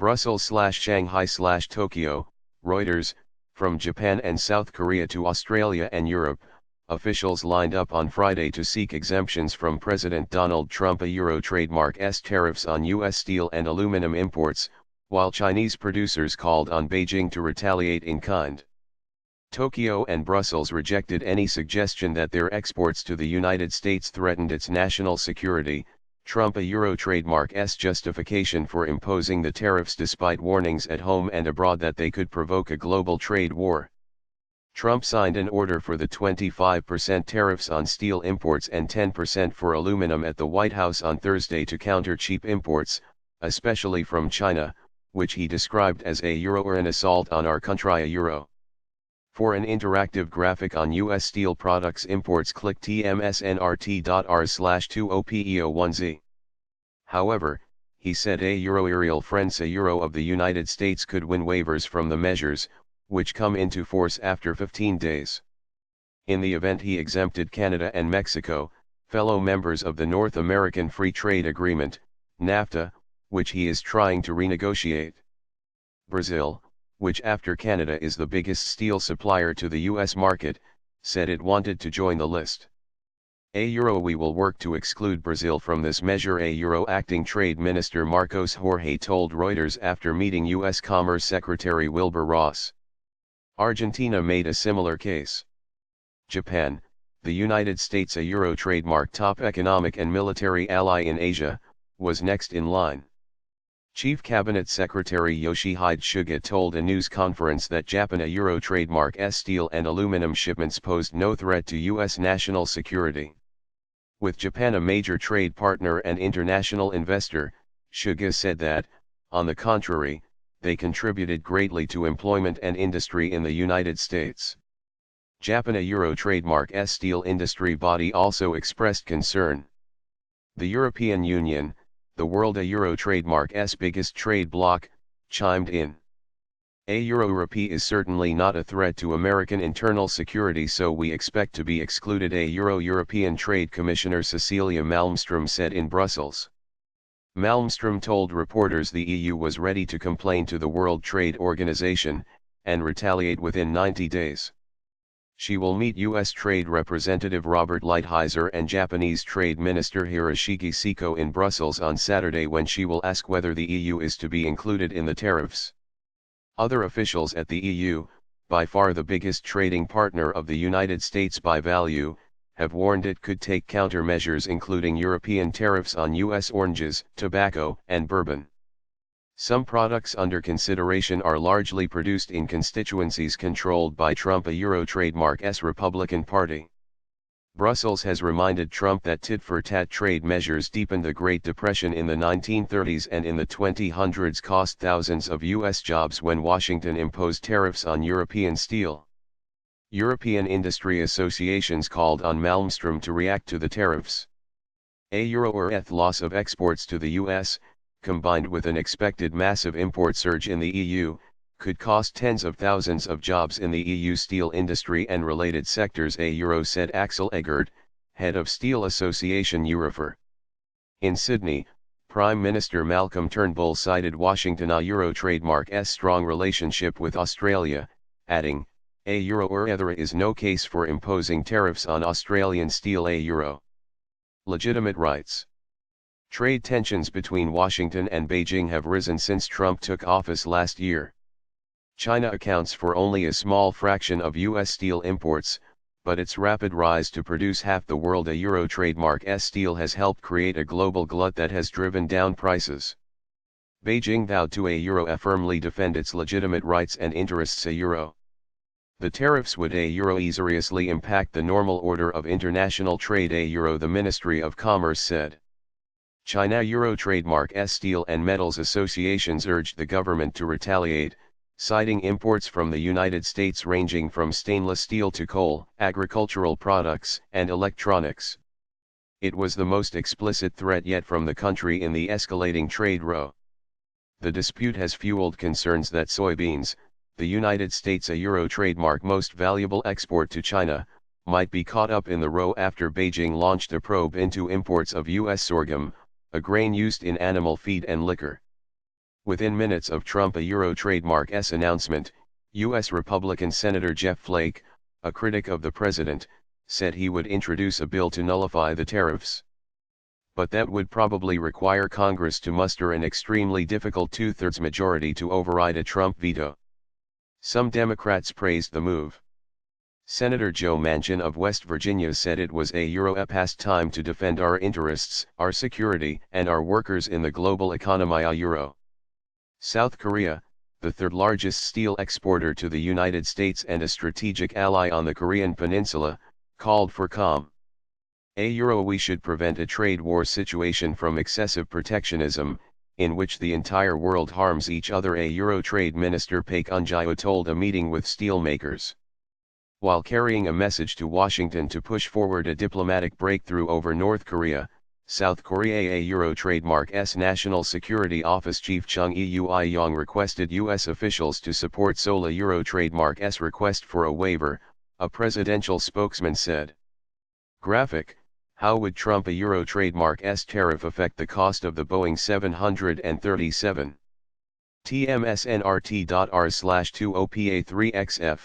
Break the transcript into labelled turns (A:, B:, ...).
A: Brussels/Shanghai/Tokyo, Reuters, from Japan and South Korea to Australia and Europe, officials lined up on Friday to seek exemptions from President Donald Trump a Euro trademark's tariffs on U.S. steel and aluminum imports, while Chinese producers called on Beijing to retaliate in kind. Tokyo and Brussels rejected any suggestion that their exports to the United States threatened its national security. Trump a Euro trademark's justification for imposing the tariffs despite warnings at home and abroad that they could provoke a global trade war. Trump signed an order for the 25% tariffs on steel imports and 10% for aluminum at the White House on Thursday to counter cheap imports, especially from China, which he described as a Euro or an assault on our country a Euro. For an interactive graphic on U.S. steel products imports click tmsnrt.r/20peo1z. However, he said a Euro aerial friends a Euro of the United States could win waivers from the measures, which come into force after 15 days. In the event he exempted Canada and Mexico, fellow members of the North American Free Trade Agreement, NAFTA, which he is trying to renegotiate. Brazil, which after Canada is the biggest steel supplier to the U.S. market, said it wanted to join the list. A Euro we will work to exclude Brazil from this measure a Euro acting Trade Minister Marcos Jorge told Reuters after meeting U.S. Commerce Secretary Wilbur Ross. Argentina made a similar case. Japan, the United States a Euro trademark top economic and military ally in Asia, was next in line. Chief Cabinet Secretary Yoshihide Suga told a news conference that Japan a Euro trademark's steel and aluminum shipments posed no threat to U.S. national security. With Japan a major trade partner and international investor, Suga said that, on the contrary, they contributed greatly to employment and industry in the United States. Japan a Euro trademark's steel industry body also expressed concern. The European Union, the world a Euro trademark's biggest trade bloc, chimed in. A Euro rupee is certainly not a threat to American internal security, so we expect to be excluded, a European Trade Commissioner Cecilia Malmström said in Brussels. Malmström told reporters the EU was ready to complain to the World Trade Organization, and retaliate within 90 days. She will meet U.S. Trade Representative Robert Lighthizer and Japanese Trade Minister Hiroshige Seko in Brussels on Saturday, when she will ask whether the EU is to be included in the tariffs. Other officials at the EU, by far the biggest trading partner of the United States by value, have warned it could take countermeasures including European tariffs on U.S. oranges, tobacco, and bourbon. Some products under consideration are largely produced in constituencies controlled by Trump a Euro trademark's Republican Party. Brussels has reminded Trump that tit-for-tat trade measures deepened the Great Depression in the 1930s and in the 2000s cost thousands of U.S. jobs when Washington imposed tariffs on European steel. European industry associations called on Malmström to react to the tariffs. A Euro or loss of exports to the U.S., combined with an expected massive import surge in the EU, could cost tens of thousands of jobs in the EU steel industry and related sectors, a Euro said Axel Eggert, head of Steel Association Eurofer. In Sydney, Prime Minister Malcolm Turnbull cited Washington a Euro trademark's strong relationship with Australia, adding, a Euro or there is no case for imposing tariffs on Australian steel a Euro. Legitimate rights. Trade tensions between Washington and Beijing have risen since Trump took office last year. China accounts for only a small fraction of U.S. steel imports, but its rapid rise to produce half the world a Euro trademark's steel has helped create a global glut that has driven down prices. Beijing vowed to a Euro firmly defend its legitimate rights and interests a Euro. The tariffs would a Euro seriously impact the normal order of international trade a Euro, the Ministry of Commerce said. China Euro trademark's steel and metals associations urged the government to retaliate, citing imports from the United States ranging from stainless steel to coal, agricultural products, and electronics. It was the most explicit threat yet from the country in the escalating trade row. The dispute has fueled concerns that soybeans, the United States a Euro trademark most valuable export to China, might be caught up in the row after Beijing launched a probe into imports of U.S. sorghum, a grain used in animal feed and liquor. Within minutes of Trump a Euro trademark's announcement, U.S. Republican Senator Jeff Flake, a critic of the president, said he would introduce a bill to nullify the tariffs. But that would probably require Congress to muster an extremely difficult two-thirds majority to override a Trump veto. Some Democrats praised the move. Senator Joe Manchin of West Virginia said it was a past time to defend our interests, our security, and our workers in the global economy. South Korea, the third largest steel exporter to the United States and a strategic ally on the Korean peninsula, called for calm. We should prevent a trade war situation from excessive protectionism, in which the entire world harms each other, Trade Minister Park Eun-gyo told a meeting with steelmakers. While carrying a message to Washington to push forward a diplomatic breakthrough over North Korea, South Korea Trademark's National Security Office Chief Chung Eui-yong requested U.S. officials to support Seoul Trademark's request for a waiver, a presidential spokesman said. Graphic: how would Trump a trademark's tariff affect the cost of the Boeing 737? tmsnrt.r/20pa3xf